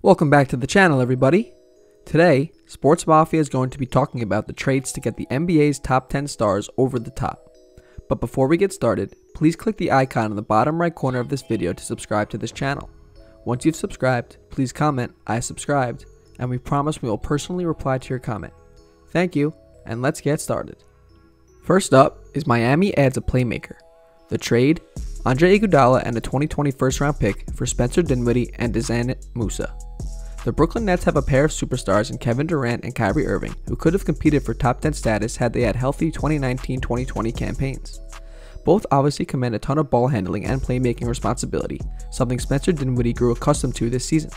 Welcome back to the channel, everybody. Today, Sportsmafia is going to be talking about the trades to get the NBA's top 10 stars over the top. But before we get started, please click the icon in the bottom right corner of this video to subscribe to this channel. Once you've subscribed, please comment, "I subscribed," and we promise we will personally reply to your comment. Thank you, and let's get started. First up is Miami adds a playmaker. The trade, Andre Iguodala and a 2020 first-round pick for Spencer Dinwiddie and Dzanan Musa. The Brooklyn Nets have a pair of superstars in Kevin Durant and Kyrie Irving who could have competed for top 10 status had they had healthy 2019-2020 campaigns. Both obviously command a ton of ball handling and playmaking responsibility, something Spencer Dinwiddie grew accustomed to this season.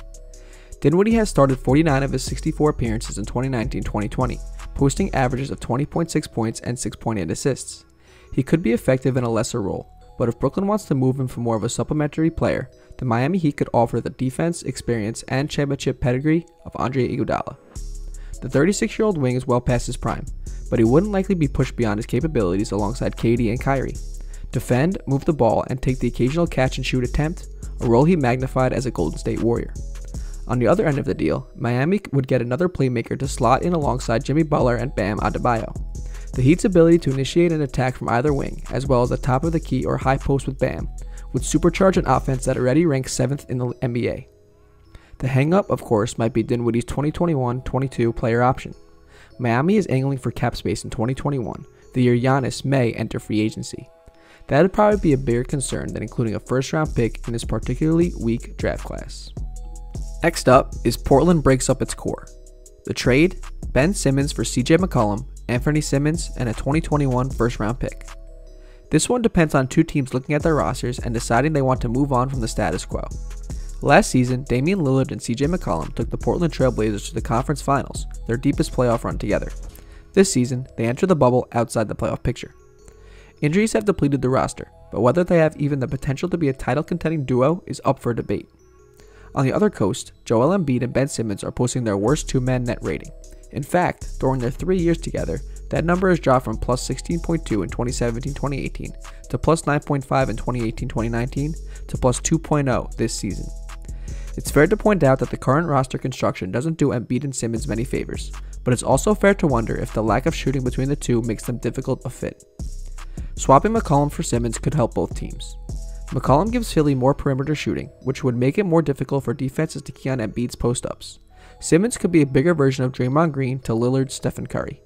Dinwiddie has started 49 of his 64 appearances in 2019-2020, posting averages of 20.6 points and 6.8 assists. He could be effective in a lesser role, but if Brooklyn wants to move him for more of a supplementary player, the Miami Heat could offer the defense, experience, and championship pedigree of Andre Iguodala. The 36-year-old wing is well past his prime, but he wouldn't likely be pushed beyond his capabilities alongside KD and Kyrie. Defend, move the ball, and take the occasional catch-and-shoot attempt, a role he magnified as a Golden State Warrior. On the other end of the deal, Miami would get another playmaker to slot in alongside Jimmy Butler and Bam Adebayo. The Heat's ability to initiate an attack from either wing, as well as the top of the key or high post with Bam, would supercharge an offense that already ranks 7th in the NBA. The hang-up, of course, might be Dinwiddie's 2021-22 player option. Miami is angling for cap space in 2021, the year Giannis may enter free agency. That would probably be a bigger concern than including a first-round pick in this particularly weak draft class. Next up is Portland breaks up its core. The trade, Ben Simmons for CJ McCollum, Anthony Simmons, and a 2021 first-round pick. This one depends on two teams looking at their rosters and deciding they want to move on from the status quo. Last season, Damian Lillard and CJ McCallum took the Portland Trail Blazers to the conference finals, their deepest playoff run together. This season, they enter the bubble outside the playoff picture. Injuries have depleted the roster, but whether they have even the potential to be a title-contending duo is up for debate. On the other coast, Joel Embiid and Ben Simmons are posting their worst two-man net rating. In fact, during their 3 years together, that number has dropped from plus 16.2 in 2017-2018 to plus 9.5 in 2018-2019 to plus 2.0 this season. It's fair to point out that the current roster construction doesn't do Embiid and Simmons many favors, but it's also fair to wonder if the lack of shooting between the two makes them difficult a fit. Swapping McCollum for Simmons could help both teams. McCollum gives Philly more perimeter shooting, which would make it more difficult for defenses to key on Embiid's post-ups. Simmons could be a bigger version of Draymond Green to Lillard's Stephen Curry.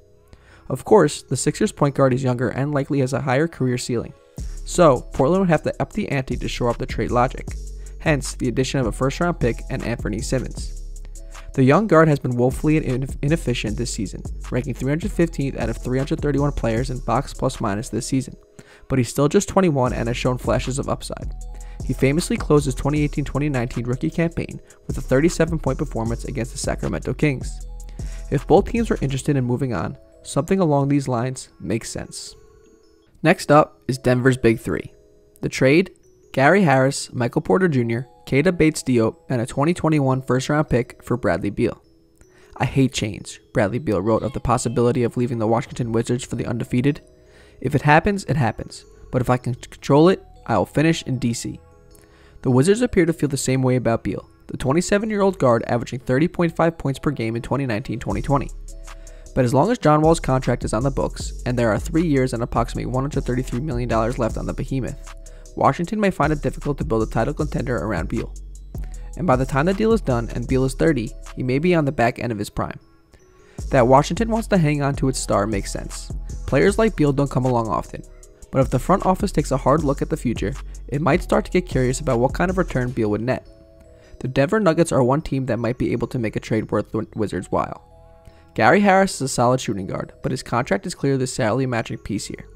Of course, the Sixers' point guard is younger and likely has a higher career ceiling, so Portland would have to up the ante to shore up the trade logic, hence the addition of a first-round pick and Anthony Simmons. The young guard has been woefully inefficient this season, ranking 315th out of 331 players in box plus-minus this season, but he's still just 21 and has shown flashes of upside. He famously closed his 2018-2019 rookie campaign with a 37-point performance against the Sacramento Kings. If both teams were interested in moving on, something along these lines makes sense. Next up is Denver's Big Three. The trade, Gary Harris, Michael Porter Jr., Keita Bates-Diop, and a 2021 first-round pick for Bradley Beal. "I hate change," Bradley Beal wrote of the possibility of leaving the Washington Wizards for the undefeated. "If it happens, it happens, but if I can control it, I will finish in DC." The Wizards appear to feel the same way about Beal, the 27-year-old guard averaging 30.5 points per game in 2019-2020. But as long as John Wall's contract is on the books, and there are 3 years and approximately $133 million left on the behemoth, Washington may find it difficult to build a title contender around Beal. And by the time the deal is done and Beal is 30, he may be on the back end of his prime. That Washington wants to hang on to its star makes sense. Players like Beal don't come along often, but if the front office takes a hard look at the future, it might start to get curious about what kind of return Beal would net. The Denver Nuggets are one team that might be able to make a trade worth the Wizards' while. Gary Harris is a solid shooting guard, but his contract is clearly the salary matching piece here.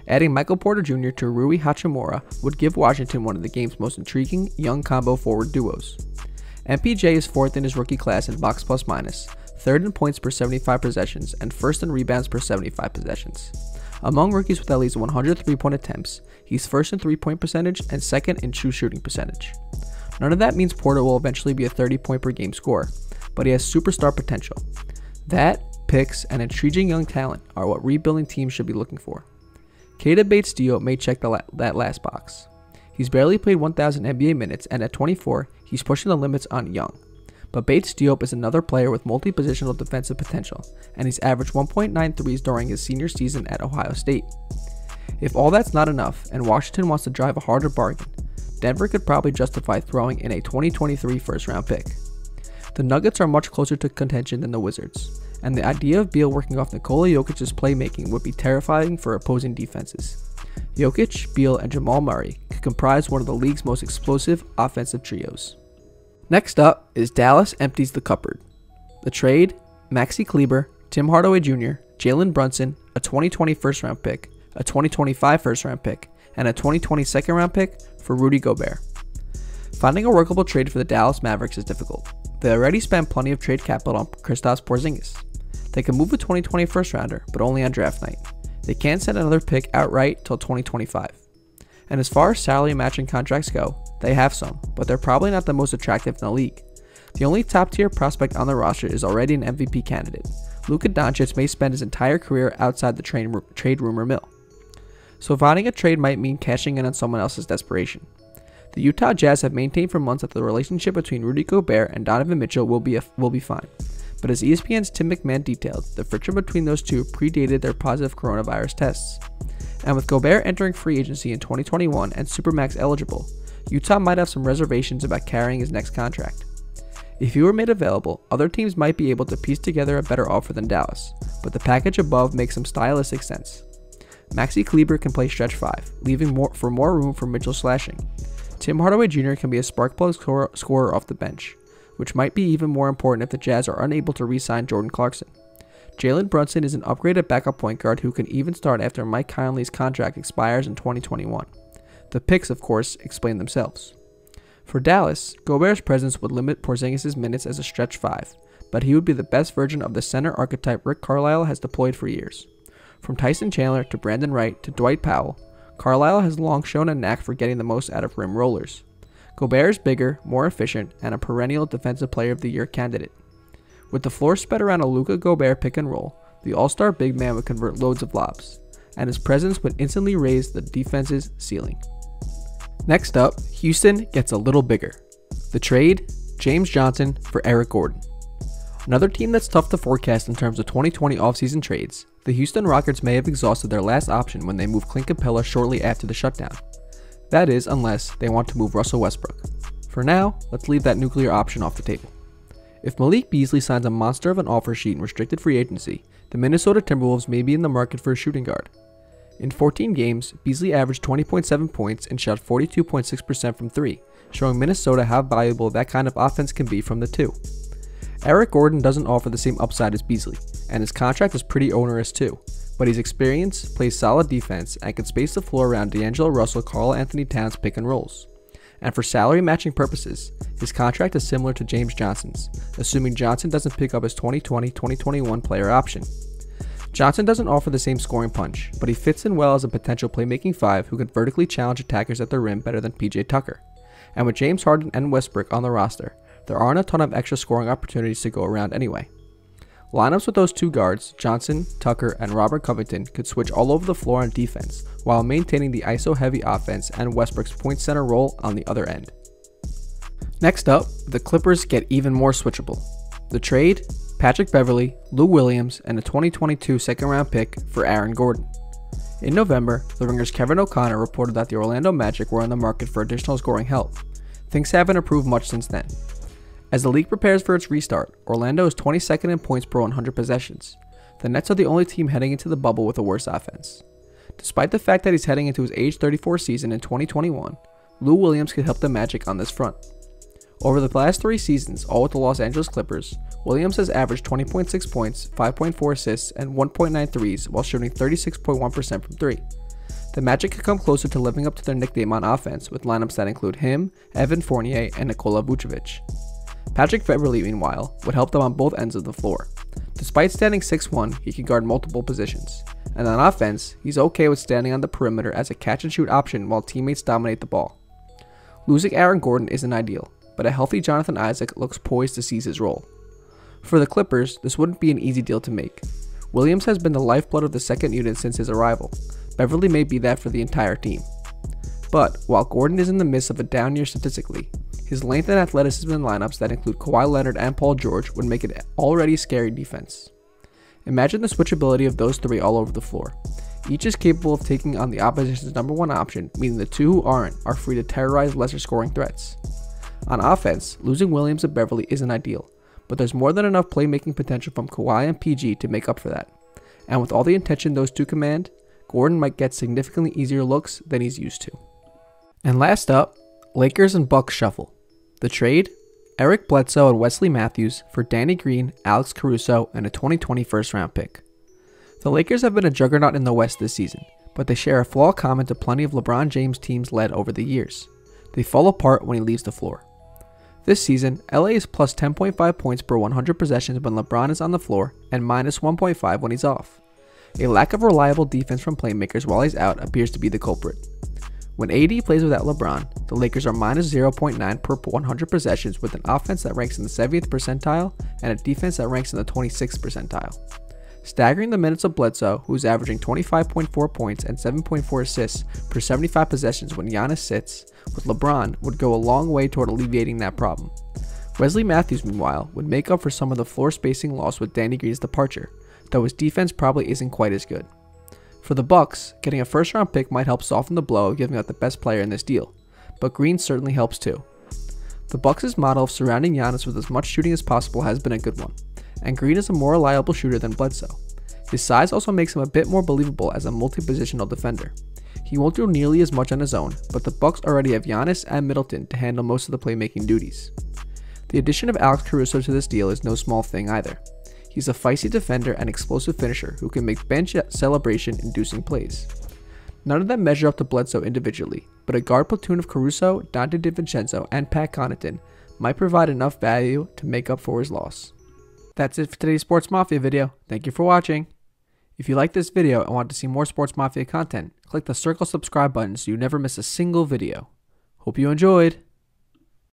Adding Michael Porter Jr. to Rui Hachimura would give Washington one of the game's most intriguing young combo forward duos. MPJ is 4th in his rookie class in box plus minus, 3rd in points per 75 possessions, and 1st in rebounds per 75 possessions. Among rookies with at least 100 3-point attempts, he's 1st in 3-point percentage and 2nd in true shooting percentage. None of that means Porter will eventually be a 30-point per game scorer, but he has superstar potential. That, picks, and intriguing young talent are what rebuilding teams should be looking for. Keita Bates-Diop may check that last box. He's barely played 1,000 NBA minutes, and at 24, he's pushing the limits on young. but Bates Diop is another player with multi-positional defensive potential, and he's averaged 1.9 threes during his senior season at Ohio State. If all that's not enough, and Washington wants to drive a harder bargain, Denver could probably justify throwing in a 2023 first-round pick. The Nuggets are much closer to contention than the Wizards, and the idea of Beal working off Nikola Jokic's playmaking would be terrifying for opposing defenses. Jokic, Beal, and Jamal Murray could comprise one of the league's most explosive offensive trios. Next up is Dallas empties the cupboard. The trade: Maxi Kleber, Tim Hardaway Jr., Jalen Brunson, a 2020 first-round pick, a 2025 first-round pick, and a 2020 second-round pick for Rudy Gobert. Finding a workable trade for the Dallas Mavericks is difficult. They already spent plenty of trade capital on Kristaps Porzingis. They can move a 2020 first-rounder, but only on draft night. They can't send another pick outright till 2025. And as far as salary matching contracts go, they have some, but they're probably not the most attractive in the league. The only top-tier prospect on the roster is already an MVP candidate. Luka Doncic may spend his entire career outside the trade rumor mill. So finding a trade might mean cashing in on someone else's desperation. The Utah Jazz have maintained for months that the relationship between Rudy Gobert and Donovan Mitchell will be fine. But as ESPN's Tim McMahon detailed, the friction between those two predated their positive coronavirus tests. And with Gobert entering free agency in 2021 and Supermax eligible, Utah might have some reservations about carrying his next contract. If he were made available, other teams might be able to piece together a better offer than Dallas, but the package above makes some stylistic sense. Maxi Kleber can play stretch 5, leaving more room for Mitchell slashing. Tim Hardaway Jr. can be a spark plug scorer off the bench, which might be even more important if the Jazz are unable to re-sign Jordan Clarkson. Jalen Brunson is an upgraded backup point guard who can even start after Mike Conley's contract expires in 2021. The picks, of course, explain themselves. For Dallas, Gobert's presence would limit Porzingis' minutes as a stretch 5, but he would be the best version of the center archetype Rick Carlisle has deployed for years. From Tyson Chandler to Brandon Wright to Dwight Powell, Carlisle has long shown a knack for getting the most out of rim rollers. Gobert is bigger, more efficient, and a perennial Defensive Player of the Year candidate. With the floor spread around a Luka Gobert pick and roll, the all-star big man would convert loads of lobs, and his presence would instantly raise the defense's ceiling. Next up, Houston gets a little bigger. The trade: James Johnson for Eric Gordon. Another team that's tough to forecast in terms of 2020 offseason trades, the Houston Rockets may have exhausted their last option when they moved Clint Capella shortly after the shutdown. That is, unless they want to move Russell Westbrook. For now, let's leave that nuclear option off the table. If Malik Beasley signs a monster of an offer sheet in restricted free agency, the Minnesota Timberwolves may be in the market for a shooting guard. In 14 games, Beasley averaged 20.7 points and shot 42.6% from 3, showing Minnesota how valuable that kind of offense can be from the 2. Eric Gordon doesn't offer the same upside as Beasley, and his contract is pretty onerous too, but he's experienced, plays solid defense, and can space the floor around D'Angelo Russell, Karl Anthony Towns pick and rolls. And for salary matching purposes, his contract is similar to James Johnson's, assuming Johnson doesn't pick up his 2020-2021 player option. Johnson doesn't offer the same scoring punch, but he fits in well as a potential playmaking 5 who can vertically challenge attackers at the rim better than PJ Tucker. And with James Harden and Westbrook on the roster, there aren't a ton of extra scoring opportunities to go around anyway. Lineups with those two guards, Johnson, Tucker, and Robert Covington, could switch all over the floor on defense while maintaining the ISO-heavy offense and Westbrook's point center role on the other end. Next up, the Clippers get even more switchable. The trade: Patrick Beverley, Lou Williams, and a 2022 second-round pick for Aaron Gordon. In November, The Ringer's Kevin O'Connor reported that the Orlando Magic were on the market for additional scoring help. Things haven't improved much since then. As the league prepares for its restart, Orlando is 22nd in points per 100 possessions. The Nets are the only team heading into the bubble with a worse offense. Despite the fact that he's heading into his age 34 season in 2021, Lou Williams could help the Magic on this front. Over the last 3 seasons, all with the Los Angeles Clippers, Williams has averaged 20.6 points, 5.4 assists, and 1.9 threes while shooting 36.1% from 3. The Magic could come closer to living up to their nickname on offense with lineups that include him, Evan Fournier, and Nikola Vucevic. Patrick Beverley, meanwhile, would help them on both ends of the floor. Despite standing 6'1", he can guard multiple positions. And on offense, he's okay with standing on the perimeter as a catch-and-shoot option while teammates dominate the ball. Losing Aaron Gordon isn't ideal, but a healthy Jonathan Isaac looks poised to seize his role. For the Clippers, this wouldn't be an easy deal to make. Williams has been the lifeblood of the second unit since his arrival. Beverley may be that for the entire team. But while Gordon is in the midst of a down year statistically, His length and athleticism in lineups that include Kawhi Leonard and Paul George would make it already scary defense. Imagine the switchability of those three all over the floor. Each is capable of taking on the opposition's number one option, meaning the two who aren't are free to terrorize lesser scoring threats. On offense, losing Williams and Beverly isn't ideal, but there's more than enough playmaking potential from Kawhi and PG to make up for that. And with all the attention those two command, Gordon might get significantly easier looks than he's used to. And last up, Lakers and Bucks shuffle. The trade? Eric Bledsoe and Wesley Matthews for Danny Green, Alex Caruso, and a 2020 first-round pick. The Lakers have been a juggernaut in the West this season, but they share a flaw common to plenty of LeBron James teams led over the years. They fall apart when he leaves the floor. This season, LA is plus 10.5 points per 100 possessions when LeBron is on the floor and minus 1.5 when he's off. A lack of reliable defense from playmakers while he's out appears to be the culprit. When AD plays without LeBron, the Lakers are minus 0.9 per 100 possessions with an offense that ranks in the 70th percentile and a defense that ranks in the 26th percentile. Staggering the minutes of Bledsoe, who's averaging 25.4 points and 7.4 assists per 75 possessions when Giannis sits, with LeBron would go a long way toward alleviating that problem. Wesley Matthews, meanwhile, would make up for some of the floor spacing lost with Danny Green's departure, though his defense probably isn't quite as good. For the Bucks, getting a first-round pick might help soften the blow of giving up the best player in this deal, but Green certainly helps too. The Bucks' model of surrounding Giannis with as much shooting as possible has been a good one, and Green is a more reliable shooter than Bledsoe. His size also makes him a bit more believable as a multi-positional defender. He won't do nearly as much on his own, but the Bucks already have Giannis and Middleton to handle most of the playmaking duties. The addition of Alex Caruso to this deal is no small thing either. He's a feisty defender and explosive finisher who can make bench celebration-inducing plays. None of them measure up to Bledsoe individually, but a guard platoon of Caruso, Dante DiVincenzo, and Pat Connaughton might provide enough value to make up for his loss. That's it for today's Sports Mafia video. Thank you for watching. If you liked this video and want to see more Sports Mafia content, click the circle subscribe button so you never miss a single video. Hope you enjoyed!